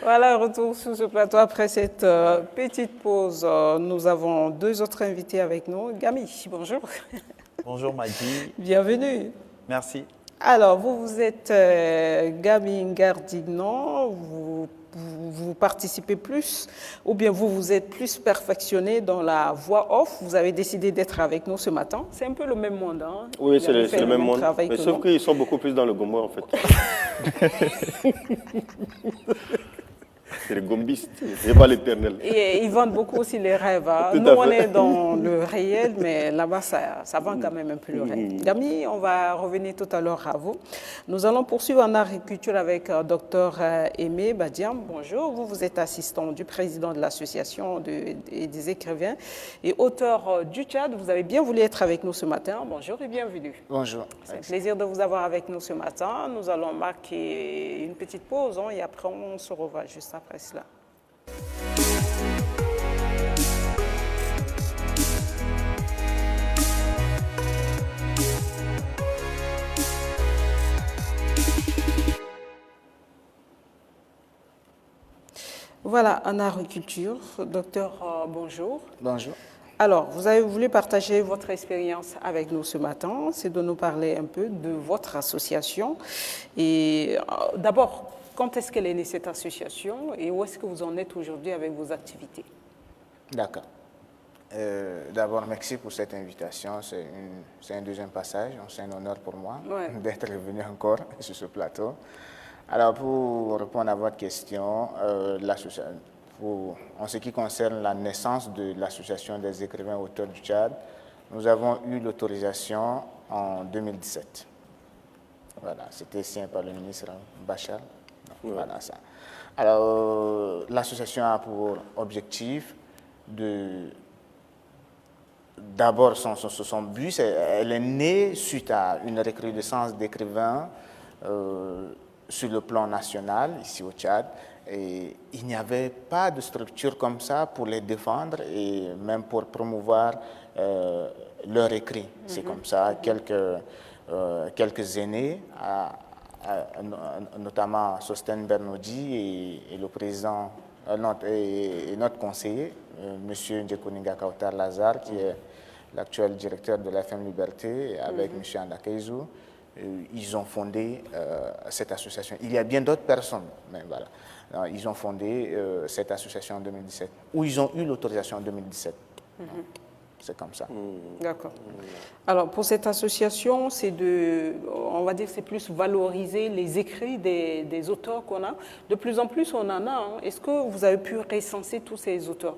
Voilà, retour sur ce plateau après cette petite pause. Nous avons deux autres invités avec nous. Gami, bonjour. Bonjour Maggie. Bienvenue. Merci. Alors, vous êtes Gami Ngardignan, vous participez plus, ou bien vous êtes plus perfectionné dans la voix off. Vous avez décidé d'être avec nous ce matin. C'est un peu le même monde, hein? Oui, c'est le même monde, mais sauf nous. qu'ils sont beaucoup plus dans le gommo, en fait. C'est les gombistes, et pas l'éternel. Et ils vendent beaucoup aussi les rêves. Hein. Tout Nous, à on fait. est dans le réel, mais là-bas, ça vend quand même un peu le rêve. Gami, on va revenir tout à l'heure à vous. Nous allons poursuivre en agriculture avec Dr Aimé Badiam. Bonjour, vous êtes assistant du président de l'association des écrivains et auteur du Tchad. Vous avez bien voulu être avec nous ce matin. Bonjour et bienvenue. Bonjour. C'est un plaisir de vous avoir avec nous ce matin. Nous allons marquer une petite pause et après on se revoit juste après cela. Voilà, en agriculture. Docteur, bonjour. Bonjour. Alors, vous avez voulu partager votre expérience avec nous ce matin, c'est de nous parler un peu de votre association. Et d'abord, quand est-ce qu'elle est née cette association et où est-ce que vous en êtes aujourd'hui avec vos activités? D'accord. D'abord, merci pour cette invitation. C'est un deuxième passage. C'est un honneur pour moi d'être venu encore sur ce plateau. Alors, pour répondre à votre question, en ce qui concerne la naissance de l'Association des écrivains auteurs du Tchad, nous avons eu l'autorisation en 2017. Voilà, c'était signé par le ministre Bachar. Voilà ça. Alors, l'association a pour objectif d'abord, son but, elle est née suite à une recrudescence d'écrivains sur le plan national, ici au Tchad. Et il n'y avait pas de structure comme ça pour les défendre et même pour promouvoir leur écrit. C'est comme ça, quelques aînés, notamment Sosten Bernaudji et le président, notre conseiller, M. Ndjekoninga Kautar Lazare, qui est l'actuel directeur de la FM Liberté, avec M. Andakeizou. Ils ont fondé cette association. Il y a bien d'autres personnes, mais voilà. Alors, ils ont fondé cette association en 2017, où ils ont eu l'autorisation en 2017. C'est comme ça. D'accord. Alors, pour cette association, on va dire, c'est plus valoriser les écrits des auteurs qu'on a. De plus en plus, on en a. Hein. Est-ce que vous avez pu recenser tous ces auteurs,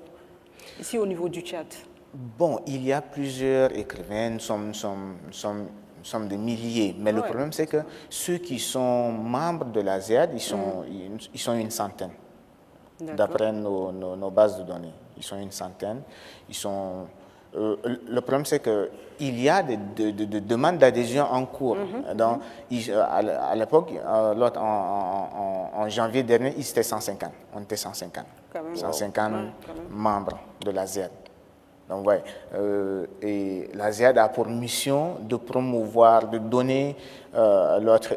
ici au niveau du Tchad? Bon, il y a plusieurs écrivains, nous sommes des milliers, mais le problème c'est que ceux qui sont membres de la ZEAD, ils sont une centaine, d'après nos bases de données. Ils sont une centaine. Le problème c'est qu'il y a des demandes d'adhésion en cours. Donc, à l'époque, en janvier dernier, ils étaient 150. On était 150. 150 membres de la ZEAD. Donc, et la ZEAD a pour mission de promouvoir, de donner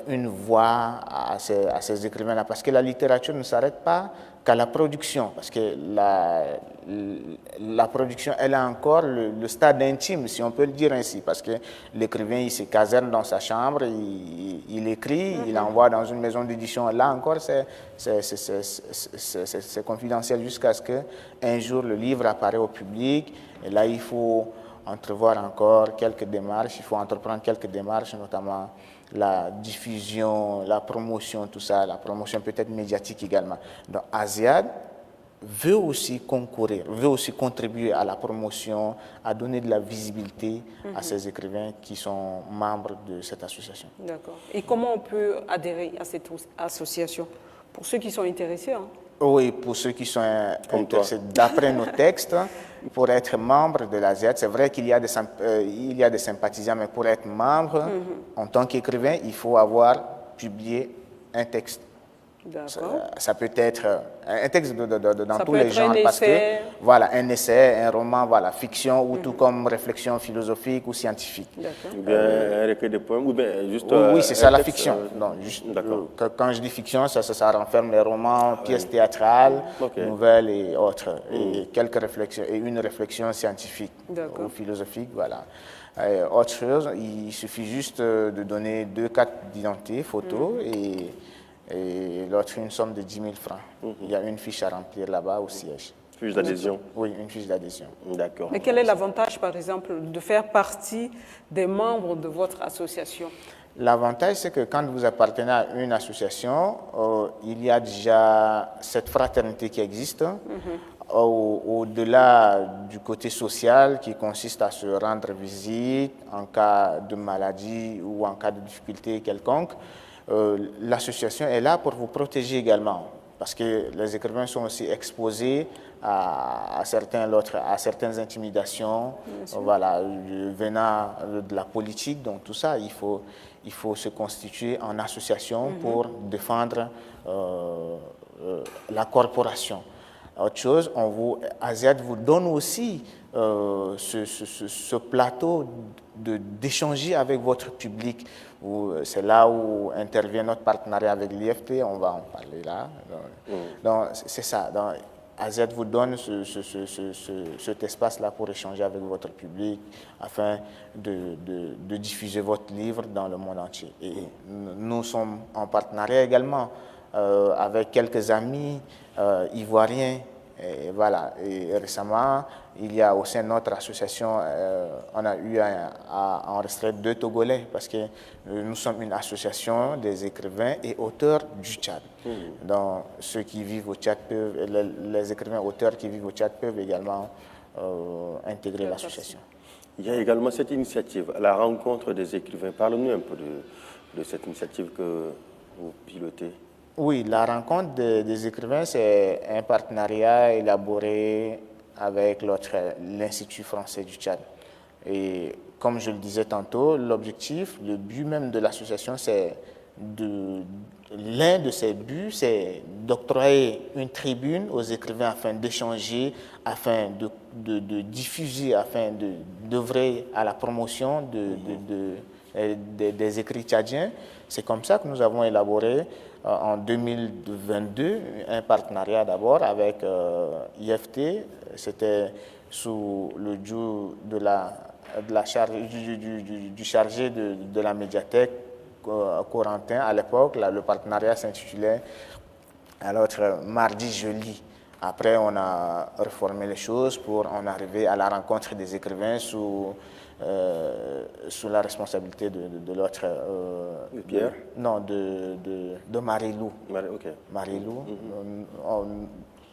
une voix à ces écrivains-là. Parce que la littérature ne s'arrête pas qu'à la production. Parce que la production, elle a encore le stade intime, si on peut le dire ainsi. Parce que l'écrivain, il se caserne dans sa chambre, il écrit, il envoie dans une maison d'édition. Là encore, c'est confidentiel jusqu'à ce qu'un jour le livre apparaît au public. Et là, il faut entreprendre quelques démarches, notamment la diffusion, la promotion, tout ça, la promotion peut-être médiatique également. Donc, ASEAD veut aussi concourir, veut aussi contribuer à la promotion, à donner de la visibilité à ces écrivains qui sont membres de cette association. D'accord. Et comment on peut adhérer à cette association? Pour ceux qui sont intéressés, hein? Oui, pour ceux qui sont intéressés, d'après nos textes, pour être membre de la ZEAD, c'est vrai qu'il y a des sympathisants, mais pour être membre, en tant qu'écrivain, il faut avoir publié un texte. Ça peut être un texte dans tous les genres, parce que voilà, un essai, un roman, voilà, fiction, ou tout comme réflexion philosophique ou scientifique. Ou bien un recueil de poèmes, ou bien juste oui, c'est ça la fiction. Non, juste, quand je dis fiction, ça renferme les romans, pièces théâtrales, nouvelles et autres, et quelques réflexions, et une réflexion scientifique ou philosophique, voilà. Autre chose, il suffit juste de donner 2 cartes d'identité, photo, et l'autre une somme de 10 000 francs. Il y a une fiche à remplir là-bas au siège. Fiche d'adhésion? Oui, une fiche d'adhésion. D'accord. Mais quel est l'avantage, par exemple, de faire partie des membres de votre association? L'avantage, c'est que quand vous appartenez à une association, il y a déjà cette fraternité qui existe. Au-delà du côté social qui consiste à se rendre visite en cas de maladie ou en cas de difficulté quelconque, l'association est là pour vous protéger également, parce que les écrivains sont aussi exposés à certaines intimidations, voilà, venant de la politique. Donc tout ça, il faut se constituer en association pour défendre la corporation. Autre chose, ASEAD vous donne aussi ce plateau d'échanger avec votre public. C'est là où intervient notre partenariat avec l'IFT, on va en parler là. Donc c'est ça. Donc, ASEAD vous donne cet espace-là pour échanger avec votre public afin de diffuser votre livre dans le monde entier. Et nous sommes en partenariat également avec quelques amis ivoiriens. Et voilà. Et récemment, il y a au sein de notre association, on a eu à enregistrer 2 Togolais, parce que nous sommes une association des écrivains et auteurs du Tchad. Donc, ceux qui vivent au Tchad les écrivains auteurs qui vivent au Tchad peuvent également intégrer l'association. Il y a également cette initiative, la rencontre des écrivains. Parlez-nous un peu de cette initiative que vous pilotez. Oui, la rencontre des écrivains, c'est un partenariat élaboré avec l'Institut français du Tchad. Et comme je le disais tantôt, l'objectif, le but même de l'association, c'est l'un de ses buts, c'est d'octroyer une tribune aux écrivains afin d'échanger, afin de diffuser, afin d'œuvrer à la promotion des écrits tchadiens. C'est comme ça que nous avons élaboré en 2022 un partenariat d'abord avec IFT. C'était sous le joug du chargé de la médiathèque Corentin à l'époque. Le partenariat s'intitulait alors Mardi je lis. Après, on a reformé les choses pour en arriver à la rencontre des écrivains sous la responsabilité de l'autre... Pierre? Non, de Marie-Lou. Marie-Lou.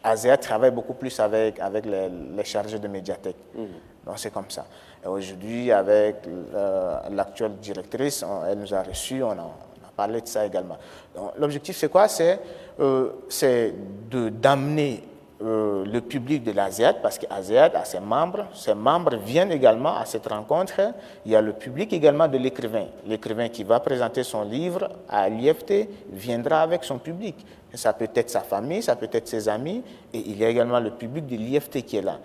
ASEAD travaille beaucoup plus avec les chargés de médiathèque. Donc c'est comme ça. Et aujourd'hui, avec l'actuelle directrice, elle nous a reçus, on a parlé de ça également. L'objectif, c'est quoi? C'est d'amener le public de l'ASEAD, parce qu'ASEAD a ses membres viennent également à cette rencontre. Il y a le public également de l'écrivain. L'écrivain qui va présenter son livre à l'IFT viendra avec son public. Ça peut être sa famille, ça peut être ses amis, et il y a également le public de l'IFT qui est là,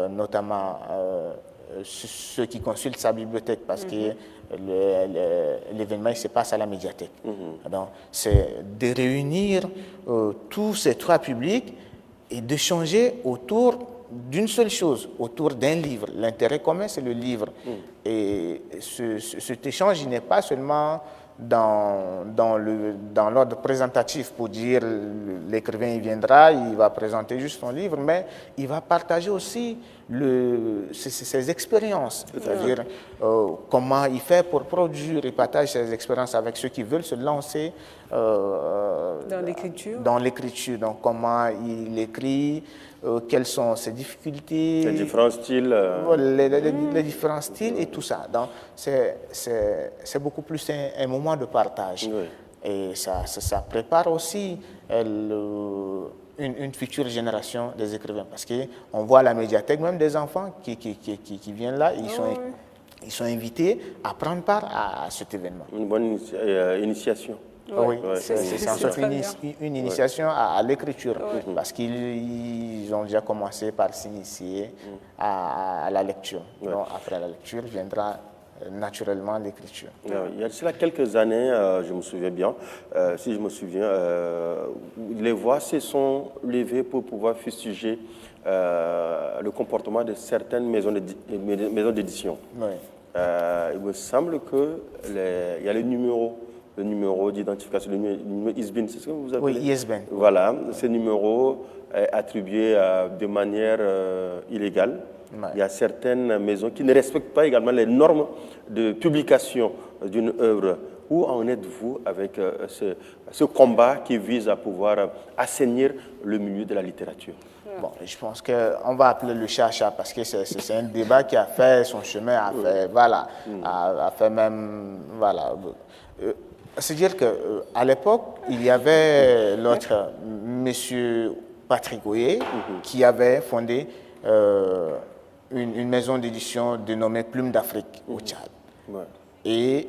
notamment ceux qui consultent sa bibliothèque, parce que l'événement se passe à la médiathèque. Donc, c'est de réunir tous ces 3 publics et d'échanger autour d'une seule chose, autour d'un livre. L'intérêt commun, c'est le livre. Et cet échange, il n'est pas seulement dans l'ordre présentatif pour dire l'écrivain il viendra, il va présenter juste son livre, mais il va partager aussi ses expériences, c'est-à-dire comment il fait pour produire, il partage ses expériences avec ceux qui veulent se lancer dans l'écriture. Donc comment il écrit, quelles sont ses difficultés, les différents styles, les différents styles et tout ça. Donc c'est beaucoup plus un moment de partage. Et ça prépare aussi une future génération des écrivains, parce qu'on voit à la médiathèque même des enfants qui viennent là, ils sont invités à prendre part à cet événement. Une bonne initiation. Oui, Ouais. c'est en sorte une initiation à l'écriture, parce qu'ils ont déjà commencé par s'initier à la lecture. Donc, après la lecture viendra naturellement l'écriture. Il y a cela quelques années, je me souviens bien, si je me souviens, les voix se sont levées pour pouvoir fustiger le comportement de certaines maisons d'édition. Oui. Il me semble qu'il y a le numéro d'identification, le numéro ISBN, c'est ce que vous appelez? Oui, ISBN. Voilà, ce numéro est attribué de manière illégale. Ouais. Il y a certaines maisons qui ne respectent pas également les normes de publication d'une œuvre. Où en êtes-vous avec ce combat qui vise à pouvoir assainir le milieu de la littérature? Bon, je pense qu'on va appeler le chat chat parce que c'est un débat qui a fait son chemin, a fait même, voilà. C'est-à-dire qu'à l'époque, il y avait l'autre monsieur Patrick Oye qui avait fondé une maison d'édition dénommée Plume d'Afrique au Tchad. Ouais. Et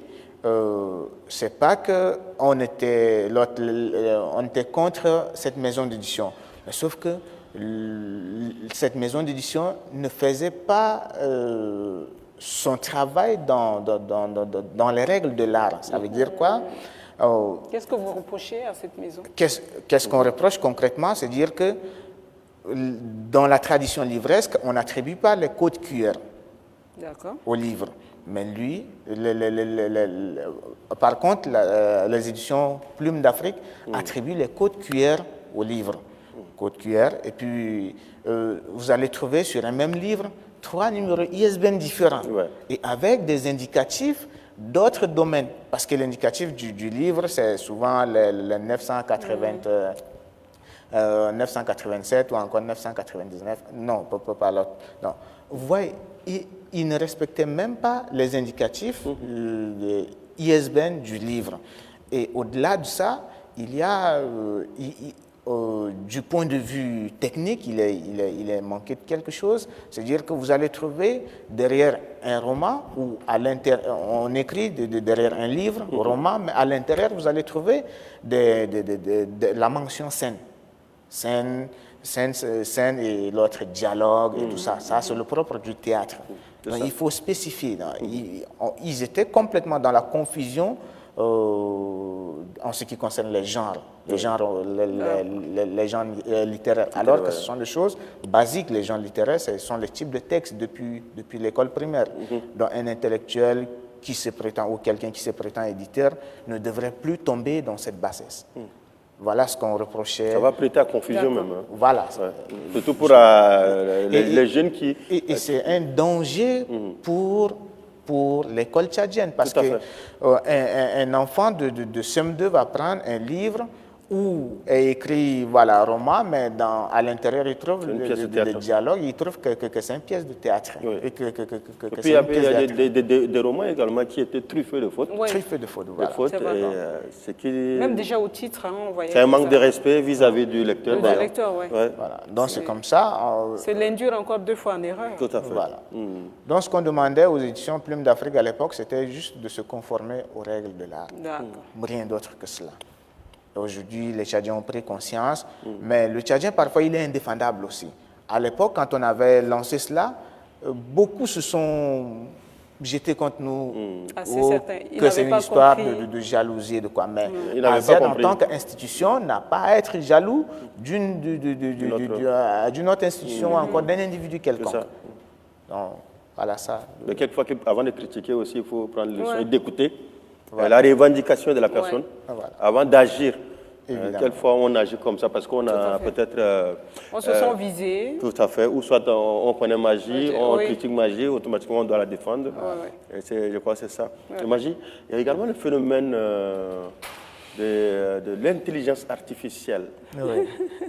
c'est pas qu'on était contre cette maison d'édition, mais sauf que cette maison d'édition ne faisait pas son travail dans les règles de l'art. Ça veut dire quoi? Qu'est-ce que vous reprochez à cette maison? Qu'est-ce qu'on reproche concrètement? C'est dire que dans la tradition livresque, on n'attribue pas les codes QR au livre. Mais lui, par contre, les éditions Plume d'Afrique attribuent les codes QR au livre. Code QR, et puis vous allez trouver sur un même livre 3 numéros ISBN différents, et avec des indicatifs d'autres domaines. Parce que l'indicatif du livre, c'est souvent le 987 ou encore 999. Non, pas l'autre. Non. Vous voyez, il ne respectait même pas les indicatifs ISBN du livre. Et au-delà de ça, il y a, du point de vue technique, il est manqué de quelque chose. C'est-à-dire que vous allez trouver derrière un roman, ou on écrit derrière un livre, un roman, mais à l'intérieur, vous allez trouver la mention scène. Scène et l'autre dialogue et tout ça. Ça, c'est le propre du théâtre. Donc, il faut spécifier. Ils étaient complètement dans la confusion en ce qui concerne les genres, les genres littéraires. Alors que ce sont des choses basiques. Les genres littéraires, ce sont les types de textes depuis l'école primaire. Donc, un intellectuel qui se prétend, ou quelqu'un qui se prétend éditeur, ne devrait plus tomber dans cette bassesse. Voilà ce qu'on reprochait. Ça va prêter à confusion même. Hein. Voilà. Ouais. Surtout pour les jeunes qui... Et c'est un danger pour l'école tchadienne, parce qu'un enfant de CM2 va prendre un livre où est écrit un roman, mais à l'intérieur il trouve le dialogue, il trouve que c'est une pièce de théâtre. Oui. Et puis il y a des romans également qui étaient truffés de fautes. Oui. Truffés de fautes, voilà. Même déjà au titre, on voyait. C'est un manque de respect vis-à-vis du lecteur. Du lecteur, oui. Voilà. Donc c'est comme ça. C'est l'induire encore 2 fois en erreur. Tout à fait. Voilà. Donc ce qu'on demandait aux éditions Plume d'Afrique à l'époque, c'était juste de se conformer aux règles de l'art. Rien d'autre que cela. Aujourd'hui, les Tchadiens ont pris conscience, mais le Tchadien, parfois, il est indéfendable aussi. À l'époque, quand on avait lancé cela, beaucoup se sont jetés contre nous, que c'est une histoire de jalousie et de quoi. Mais AZ, en tant qu'institution, n'a pas à être jaloux d'une autre institution ou encore d'un individu quelconque. Donc, voilà ça. Mais quelquefois, avant de critiquer aussi, il faut prendre le soin d'écouter la revendication de la personne avant d'agir. Quelquefois, on agit comme ça parce qu'on a peut-être... on se sent visé. Tout à fait. Ou soit on connaît Magie, on critique Magie, automatiquement on doit la défendre. Et je crois que c'est ça. Magie, il y a également le phénomène de l'intelligence artificielle.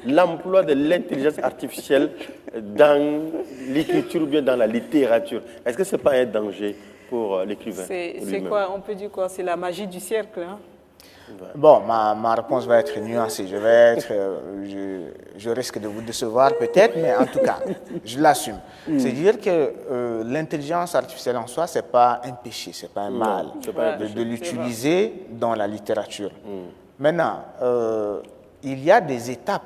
L'emploi de l'intelligence artificielle dans l'écriture ou bien dans la littérature. Est-ce que ce n'est pas un danger pour l'écrivain? C'est quoi? On peut dire quoi? C'est la magie du siècle, hein? Bon, ma réponse va être nuancée. Je risque de vous décevoir peut-être, mais en tout cas, je l'assume. C'est dire que l'intelligence artificielle en soi, ce n'est pas un péché, ce n'est pas un mal de l'utiliser dans la littérature. Maintenant, il y a des étapes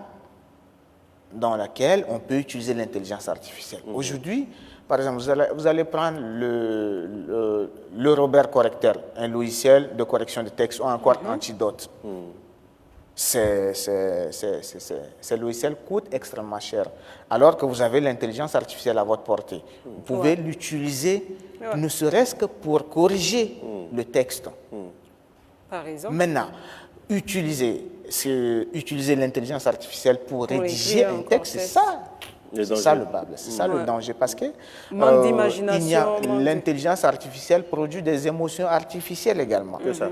dans lesquelles on peut utiliser l'intelligence artificielle. Aujourd'hui, par exemple, vous allez prendre le Robert Correcteur, un logiciel de correction de texte ou encore Antidote. Ce logiciel coûte extrêmement cher, alors que vous avez l'intelligence artificielle à votre portée. Vous pouvez l'utiliser, ne serait-ce que pour corriger le texte. Par exemple. Maintenant, utiliser l'intelligence artificielle pour rédiger un texte, c'est ça. C'est ça le bable, c'est ça le danger, parce que manque d'imagination. L'intelligence artificielle produit des émotions artificielles également. Ça.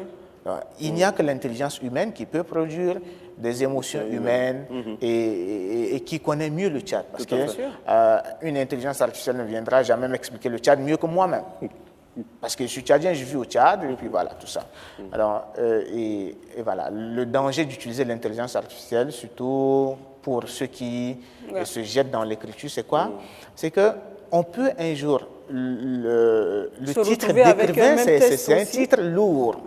Il n'y a que l'intelligence humaine qui peut produire des émotions humaines et qui connaît mieux le chat. Parce qu'une intelligence artificielle ne viendra jamais m'expliquer le chat mieux que moi-même. Parce que je suis tchadien, je vis au Tchad, et puis voilà, tout ça. Alors, et voilà, le danger d'utiliser l'intelligence artificielle, surtout pour ceux qui se jettent dans l'écriture, c'est quoi? C'est qu'on peut un jour, le titre d'écrivain, c'est un titre lourd,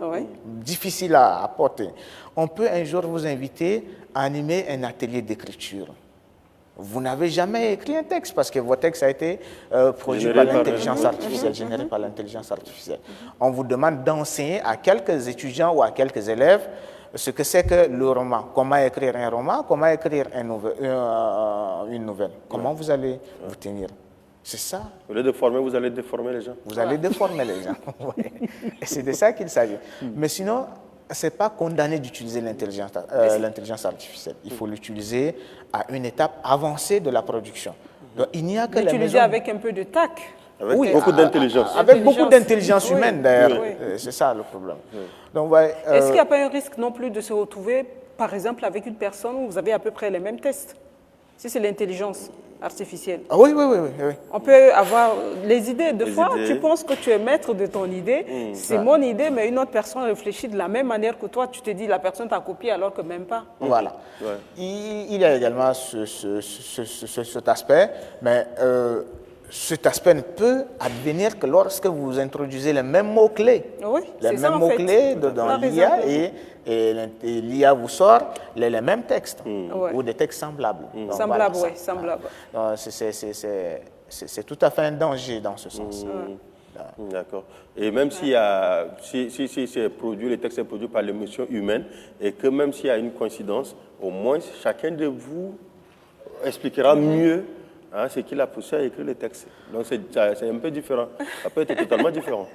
difficile à porter. On peut un jour vous inviter à animer un atelier d'écriture. Vous n'avez jamais écrit un texte parce que votre texte a été produit par l'intelligence artificielle, généré par l'intelligence artificielle. On vous demande d'enseigner à quelques étudiants ou à quelques élèves ce que c'est que le roman, comment écrire un roman, comment écrire une nouvelle, comment vous allez vous tenir. C'est ça. Au lieu de former, vous allez déformer les gens. Vous allez déformer les gens. Et c'est de ça qu'il s'agit. Mais sinon, ce n'est pas condamné d'utiliser l'intelligence artificielle. Il faut l'utiliser à une étape avancée de la production. Donc, il n'y a que l'utiliser avec un peu de tact. Avec beaucoup d'intelligence. Avec beaucoup d'intelligence humaine, d'ailleurs. C'est ça le problème. Est-ce qu'il n'y a pas un risque non plus de se retrouver, par exemple, avec une personne où vous avez à peu près les mêmes tests? Si c'est l'intelligence artificielle. Oui. On peut avoir les idées. Deux fois, tu penses que tu es maître de ton idée. C'est mon idée, mais une autre personne réfléchit de la même manière que toi. Tu te dis, la personne t'a copié alors que même pas. Voilà. Il y a également cet aspect, mais cet aspect ne peut advenir que lorsque vous introduisez les mêmes mots-clés. Oui, les mêmes mots-clés dans l'IA et l'IA vous sort les mêmes textes ou des textes semblables. Semblables, oui, semblables. C'est tout à fait un danger dans ce sens. D'accord. Et même si c'est produit, le texte est produit par l'émotion humaine, et que même s'il y a une coïncidence, au moins chacun de vous expliquera mieux ce qu'il a poussé à écrire le texte. Donc c'est un peu différent. Ça peut être totalement différent.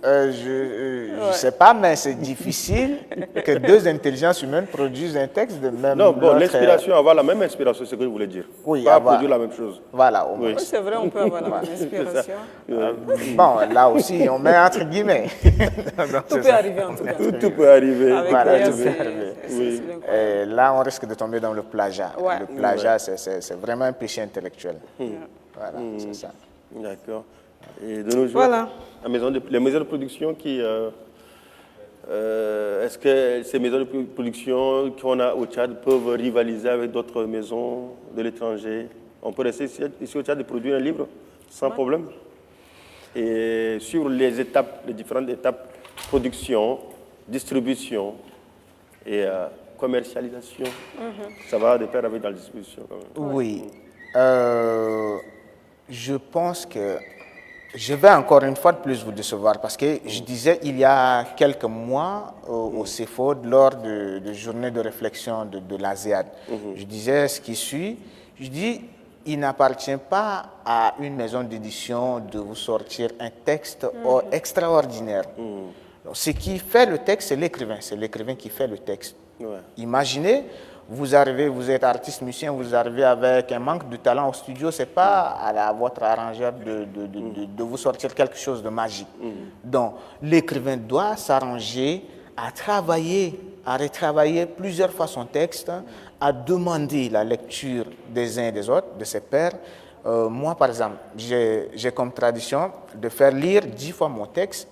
Je ne sais pas, mais c'est difficile que deux intelligences humaines produisent un texte de même... Non, bon, l'inspiration, avoir la même inspiration, c'est ce que je voulais dire. Oui, pas produire la même chose. Voilà. Oui, c'est vrai, on peut avoir la même inspiration. Bon, là aussi, on met entre guillemets. Tout peut arriver en tout cas. Tout peut arriver. Voilà, tout peut arriver. Et là, on risque de tomber dans le plagiat. Le plagiat, c'est vraiment un péché intellectuel. Voilà, c'est ça. D'accord. Et de nos jours, les maisons de production qui... est-ce que ces maisons de production qu'on a au Tchad peuvent rivaliser avec d'autres maisons de l'étranger? On peut rester ici au Tchad et produire un livre sans problème? Et sur les différentes étapes, production, distribution et commercialisation, ça va de pair avec la distribution quand même. Oui. Je pense que je vais encore une fois de plus vous décevoir parce que je disais il y a quelques mois au CEFOD lors de journées de réflexion de l'ASEAD, je disais ce qui suit, je dis il n'appartient pas à une maison d'édition de vous sortir un texte extraordinaire. Donc, ce qui fait le texte, c'est l'écrivain qui fait le texte. Imaginez, vous arrivez, vous êtes artiste, musicien, vous arrivez avec un manque de talent au studio, ce n'est pas à votre arrangeur de vous sortir quelque chose de magique. Donc, l'écrivain doit s'arranger à travailler, à retravailler plusieurs fois son texte, à demander la lecture des uns et des autres, de ses pairs. Moi, par exemple, j'ai comme tradition de faire lire 10 fois mon texte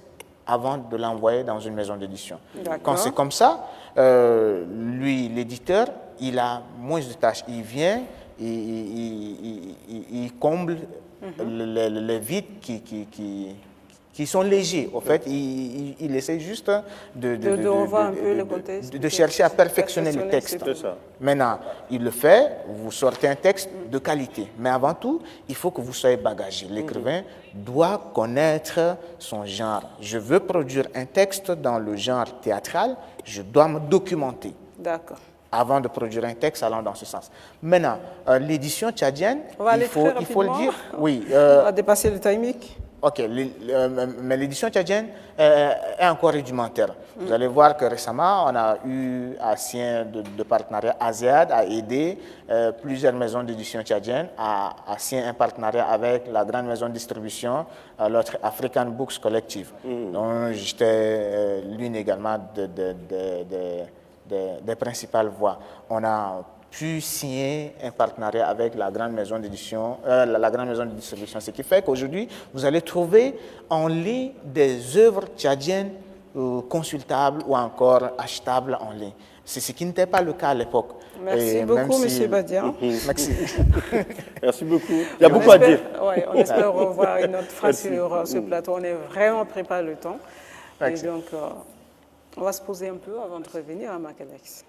avant de l'envoyer dans une maison d'édition. Quand D'accord. c'est comme ça, lui, l'éditeur, il a moins de tâches. Il vient, il comble les vides qui sont légers. En fait, il essaie juste de revoir un peu le contexte. De chercher à perfectionner le texte. Ça. Maintenant, il le fait, vous sortez un texte de qualité. Mais avant tout, il faut que vous soyez bagagé. L'écrivain doit connaître son genre. Je veux produire un texte dans le genre théâtral, je dois me documenter. D'accord. Avant de produire un texte allant dans ce sens. Maintenant, l'édition tchadienne, il faut le dire. Oui. On va dépasser le timing. Ok, mais l'édition tchadienne est encore rudimentaire. Vous allez voir que récemment, on a eu un sien de partenariat. ASEAD a aidé plusieurs maisons d'édition tchadiennes à signer un partenariat avec la grande maison de distribution, l'autre African Books Collective. Donc, j'étais l'une également des principales voix. On a pu signer un partenariat avec la grande maison d'édition, la grande maison de distribution, ce qui fait qu'aujourd'hui, vous allez trouver en ligne des œuvres tchadiennes consultables ou encore achetables en ligne. C'est ce qui n'était pas le cas à l'époque. Merci beaucoup, M. Badian. Merci. Merci beaucoup. Il y a beaucoup à dire. Ouais, on espère revoir une autre fois sur ce plateau. On est vraiment pris par le temps. Merci. Et donc, on va se poser un peu avant de revenir à Macalex.